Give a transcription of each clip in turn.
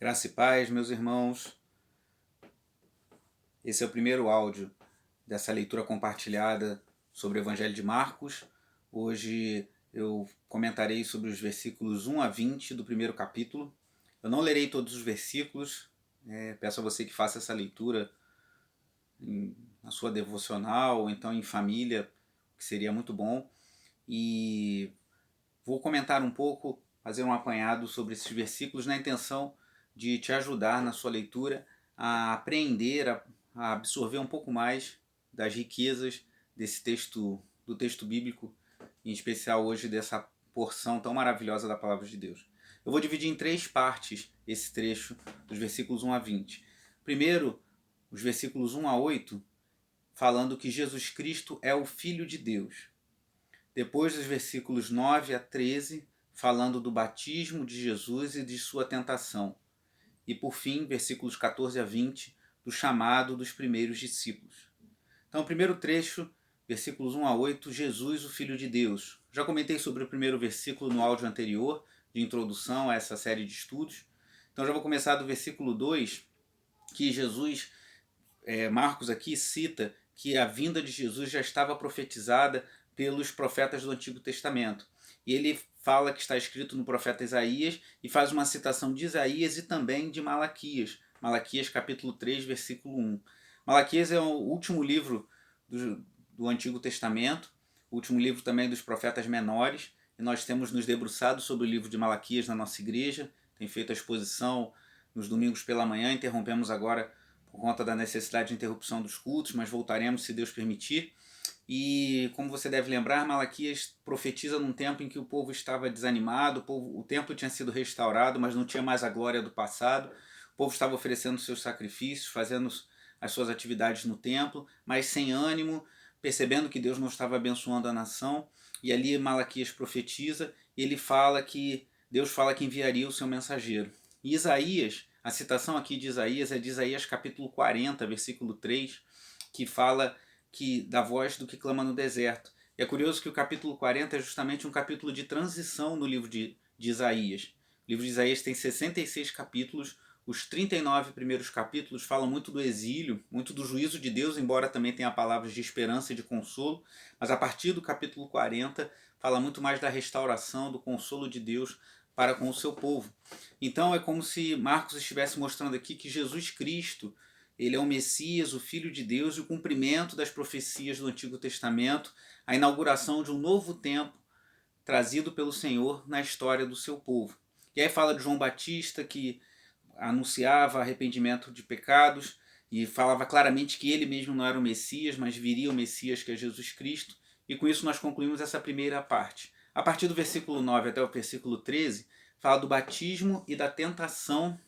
Graça e paz, meus irmãos. Esse é o primeiro áudio dessa leitura compartilhada sobre o Evangelho de Marcos. Hoje eu comentarei sobre os versículos 1 a 20 do primeiro capítulo. Eu não lerei todos os versículos, peço a você que faça essa leitura na sua devocional ou então em família, que seria muito bom. E vou comentar um pouco, fazer um apanhado sobre esses versículos na intenção de te ajudar na sua leitura a apreender, a absorver um pouco mais das riquezas desse texto, do texto bíblico, em especial hoje dessa porção tão maravilhosa da Palavra de Deus. Eu vou dividir em 3 partes esse trecho dos versículos 1 a 20. Primeiro, os versículos 1 a 8, falando que Jesus Cristo é o Filho de Deus. Depois dos versículos 9 a 13, falando do batismo de Jesus e de sua tentação. E por fim, versículos 14 a 20, do chamado dos primeiros discípulos. Então, o primeiro trecho, versículos 1 a 8, Jesus, o Filho de Deus. Já comentei sobre o primeiro versículo no áudio anterior, de introdução a essa série de estudos. Então, já vou começar do versículo 2, que Jesus, Marcos aqui cita que a vinda de Jesus já estava profetizada pelos profetas do Antigo Testamento. E ele fala que está escrito no profeta Isaías e faz uma citação de Isaías e também de Malaquias. Malaquias capítulo 3, versículo 1. Malaquias é o último livro do Antigo Testamento, o último livro também dos profetas menores. E nós temos nos debruçado sobre o livro de Malaquias na nossa igreja, tem feito a exposição nos domingos pela manhã, interrompemos agora por conta da necessidade de interrupção dos cultos, mas voltaremos se Deus permitir. E como você deve lembrar, Malaquias profetiza num tempo em que o povo estava desanimado, o templo tinha sido restaurado, mas não tinha mais a glória do passado. O povo estava oferecendo seus sacrifícios, fazendo as suas atividades no templo, mas sem ânimo, percebendo que Deus não estava abençoando a nação. E ali Malaquias profetiza, e ele fala que Deus fala que enviaria o seu mensageiro. E Isaías, a citação aqui de Isaías é de Isaías capítulo 40, versículo 3, que fala da voz do que clama no deserto. E é curioso que o capítulo 40 é justamente um capítulo de transição no livro de Isaías. O livro de Isaías tem 66 capítulos, os 39 primeiros capítulos falam muito do exílio, muito do juízo de Deus, embora também tenha palavras de esperança e de consolo, mas a partir do capítulo 40 fala muito mais da restauração, do consolo de Deus para com o seu povo. Então é como se Marcos estivesse mostrando aqui que Jesus Cristo, ele é o Messias, o Filho de Deus, e o cumprimento das profecias do Antigo Testamento, a inauguração de um novo tempo trazido pelo Senhor na história do seu povo. E aí fala de João Batista, que anunciava arrependimento de pecados e falava claramente que ele mesmo não era o Messias, mas viria o Messias, que é Jesus Cristo. E com isso nós concluímos essa primeira parte. A partir do versículo 9 até o versículo 13, fala do batismo e da tentação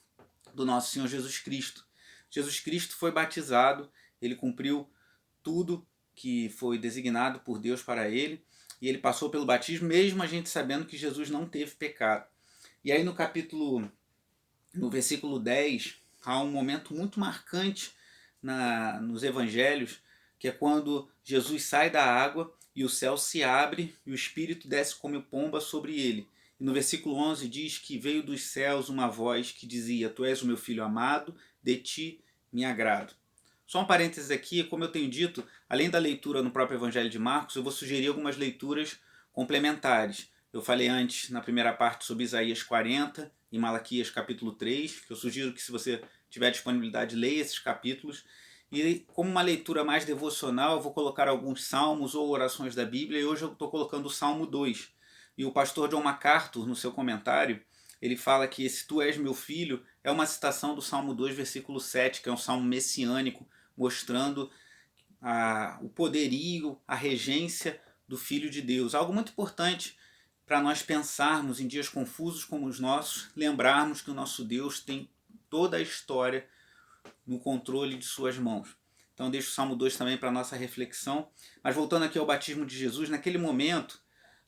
do nosso Senhor Jesus Cristo. Jesus Cristo foi batizado, ele cumpriu tudo que foi designado por Deus para ele, e ele passou pelo batismo, mesmo a gente sabendo que Jesus não teve pecado. E aí no versículo 10, há um momento muito marcante nos evangelhos, que é quando Jesus sai da água e o céu se abre e o Espírito desce como pomba sobre ele. E no versículo 11 diz que veio dos céus uma voz que dizia: Tu és o meu filho amado, de ti me agrado. Só um parênteses aqui, como eu tenho dito, além da leitura no próprio Evangelho de Marcos, eu vou sugerir algumas leituras complementares. Eu falei antes, na primeira parte, sobre Isaías 40 e Malaquias capítulo 3, que eu sugiro que, se você tiver disponibilidade, leia esses capítulos. E como uma leitura mais devocional, eu vou colocar alguns salmos ou orações da Bíblia, e hoje eu estou colocando o Salmo 2. E o pastor John MacArthur, no seu comentário, ele fala que esse Tu és meu filho é uma citação do Salmo 2, versículo 7, que é um salmo messiânico, mostrando o poderio, a regência do Filho de Deus. Algo muito importante para nós pensarmos em dias confusos como os nossos, lembrarmos que o nosso Deus tem toda a história no controle de suas mãos. Então deixo o Salmo 2 também para a nossa reflexão. Mas voltando aqui ao batismo de Jesus, naquele momento,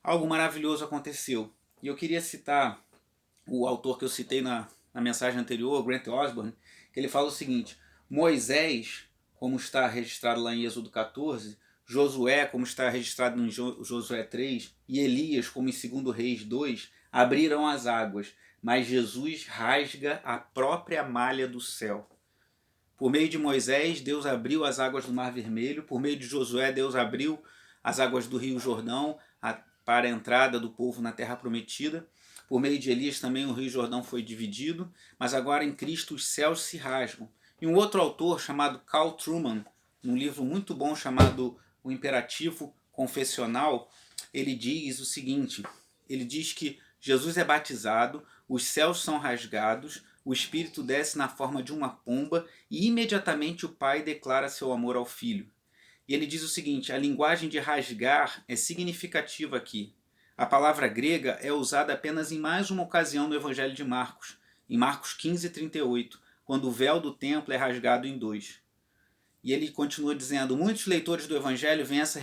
algo maravilhoso aconteceu. E eu queria citar o autor que eu citei na mensagem anterior, Grant Osborne, que ele fala o seguinte: Moisés, como está registrado lá em Êxodo 14, Josué, como está registrado em Josué 3, e Elias, como em 2 Reis 2, abriram as águas, mas Jesus rasga a própria malha do céu. Por meio de Moisés, Deus abriu as águas do Mar Vermelho. Por meio de Josué, Deus abriu as águas do Rio Jordão para a entrada do povo na Terra Prometida. Por meio de Elias também o Rio Jordão foi dividido. Mas agora em Cristo os céus se rasgam. E um outro autor chamado Carl Trueman, num livro muito bom chamado O Imperativo Confessional, ele diz o seguinte, ele diz que Jesus é batizado, os céus são rasgados, o Espírito desce na forma de uma pomba e imediatamente o Pai declara seu amor ao Filho. E ele diz o seguinte, a linguagem de rasgar é significativa aqui. A palavra grega é usada apenas em mais uma ocasião no Evangelho de Marcos, em Marcos 15:38, quando o véu do templo é rasgado em dois. E ele continua dizendo, muitos leitores do Evangelho veem essa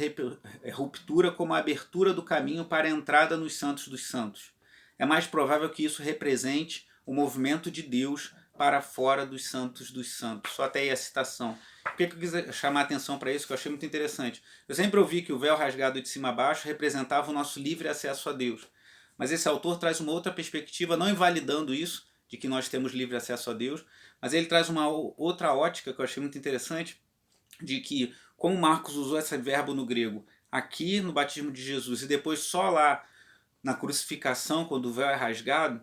ruptura como a abertura do caminho para a entrada nos Santos dos Santos. É mais provável que isso represente o movimento de Deus para fora dos Santos dos Santos. Só até aí a citação. Por que eu quis chamar a atenção para isso, que eu achei muito interessante? Eu sempre ouvi que o véu rasgado de cima a baixo representava o nosso livre acesso a Deus. Mas esse autor traz uma outra perspectiva, não invalidando isso, de que nós temos livre acesso a Deus, mas ele traz uma outra ótica que eu achei muito interessante, de que, como Marcos usou esse verbo no grego aqui no batismo de Jesus e depois só lá na crucificação, quando o véu é rasgado,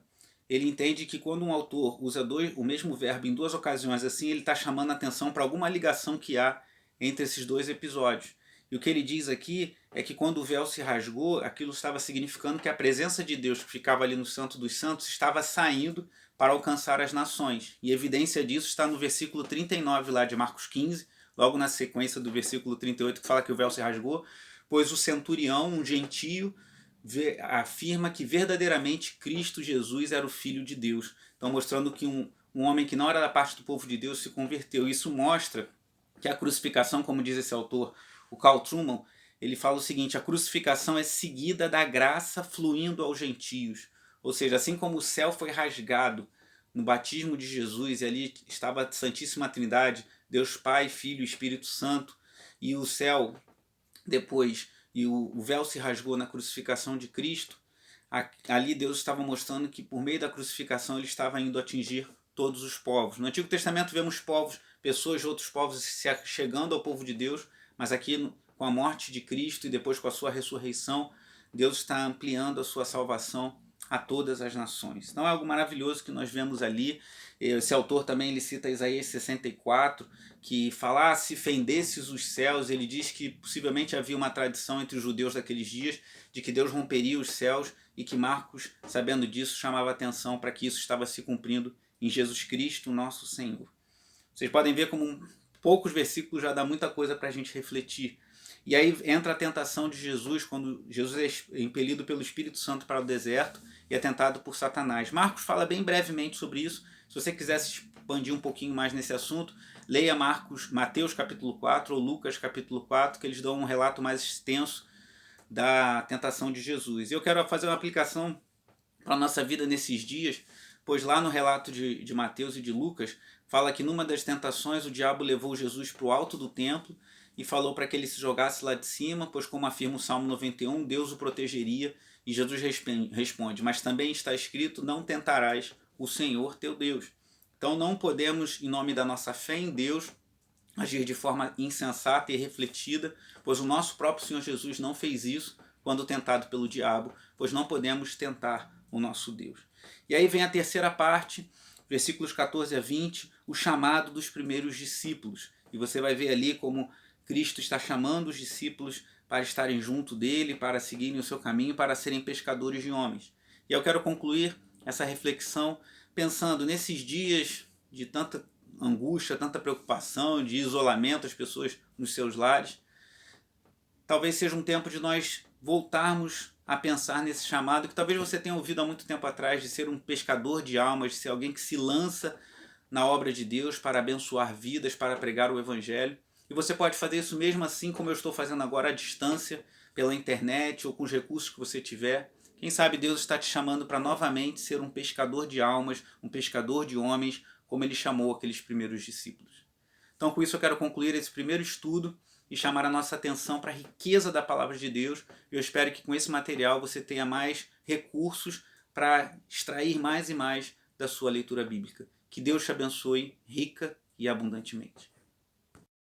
ele entende que quando um autor usa o mesmo verbo em duas ocasiões assim, ele está chamando a atenção para alguma ligação que há entre esses dois episódios. E o que ele diz aqui é que quando o véu se rasgou, aquilo estava significando que a presença de Deus que ficava ali no Santo dos Santos estava saindo para alcançar as nações. E evidência disso está no versículo 39 lá de Marcos 15, logo na sequência do versículo 38, que fala que o véu se rasgou, pois o centurião, um gentio, afirma que verdadeiramente Cristo Jesus era o Filho de Deus. Então mostrando que um homem que não era da parte do povo de Deus se converteu. Isso mostra que a crucificação, como diz esse autor, o Carl Trueman, ele fala o seguinte, a crucificação é seguida da graça fluindo aos gentios. Ou seja, assim como o céu foi rasgado no batismo de Jesus, e ali estava a Santíssima Trindade, Deus Pai, Filho e Espírito Santo, e o céu depois, e o véu se rasgou na crucificação de Cristo, ali Deus estava mostrando que por meio da crucificação ele estava indo atingir todos os povos. No Antigo Testamento vemos povos, pessoas de outros povos chegando ao povo de Deus, mas aqui com a morte de Cristo e depois com a sua ressurreição, Deus está ampliando a sua salvação a todas as nações. Então é algo maravilhoso que nós vemos ali. Esse autor também ele cita Isaías 64, que fala, se fendesses os céus, ele diz que possivelmente havia uma tradição entre os judeus daqueles dias de que Deus romperia os céus e que Marcos, sabendo disso, chamava atenção para que isso estava se cumprindo em Jesus Cristo, nosso Senhor. Vocês podem ver como poucos versículos já dá muita coisa para a gente refletir. E aí entra a tentação de Jesus, quando Jesus é impelido pelo Espírito Santo para o deserto e é tentado por Satanás. Marcos fala bem brevemente sobre isso. Se você quiser se expandir um pouquinho mais nesse assunto, leia Mateus capítulo 4 ou Lucas capítulo 4, que eles dão um relato mais extenso da tentação de Jesus. E eu quero fazer uma aplicação para a nossa vida nesses dias, pois lá no relato de Mateus e de Lucas, fala que numa das tentações o diabo levou Jesus para o alto do templo e falou para que ele se jogasse lá de cima, pois como afirma o Salmo 91, Deus o protegeria, e Jesus responde, mas também está escrito, não tentarás o Senhor teu Deus. Então não podemos, em nome da nossa fé em Deus, agir de forma insensata e refletida, pois o nosso próprio Senhor Jesus não fez isso quando tentado pelo diabo, pois não podemos tentar o nosso Deus. E aí vem a terceira parte, versículos 14 a 20, o chamado dos primeiros discípulos. E você vai ver ali como Cristo está chamando os discípulos para estarem junto dele, para seguirem o seu caminho, para serem pescadores de homens. E eu quero concluir essa reflexão pensando nesses dias de tanta angústia, tanta preocupação, de isolamento, as pessoas nos seus lares. Talvez seja um tempo de nós voltarmos a pensar nesse chamado que talvez você tenha ouvido há muito tempo atrás, de ser um pescador de almas, de ser alguém que se lança na obra de Deus para abençoar vidas, para pregar o Evangelho. E você pode fazer isso mesmo assim como eu estou fazendo agora à distância, pela internet ou com os recursos que você tiver. Quem sabe Deus está te chamando para novamente ser um pescador de almas, um pescador de homens, como ele chamou aqueles primeiros discípulos. Então com isso eu quero concluir esse primeiro estudo e chamar a nossa atenção para a riqueza da palavra de Deus. Eu espero que com esse material você tenha mais recursos para extrair mais e mais da sua leitura bíblica. Que Deus te abençoe rica e abundantemente.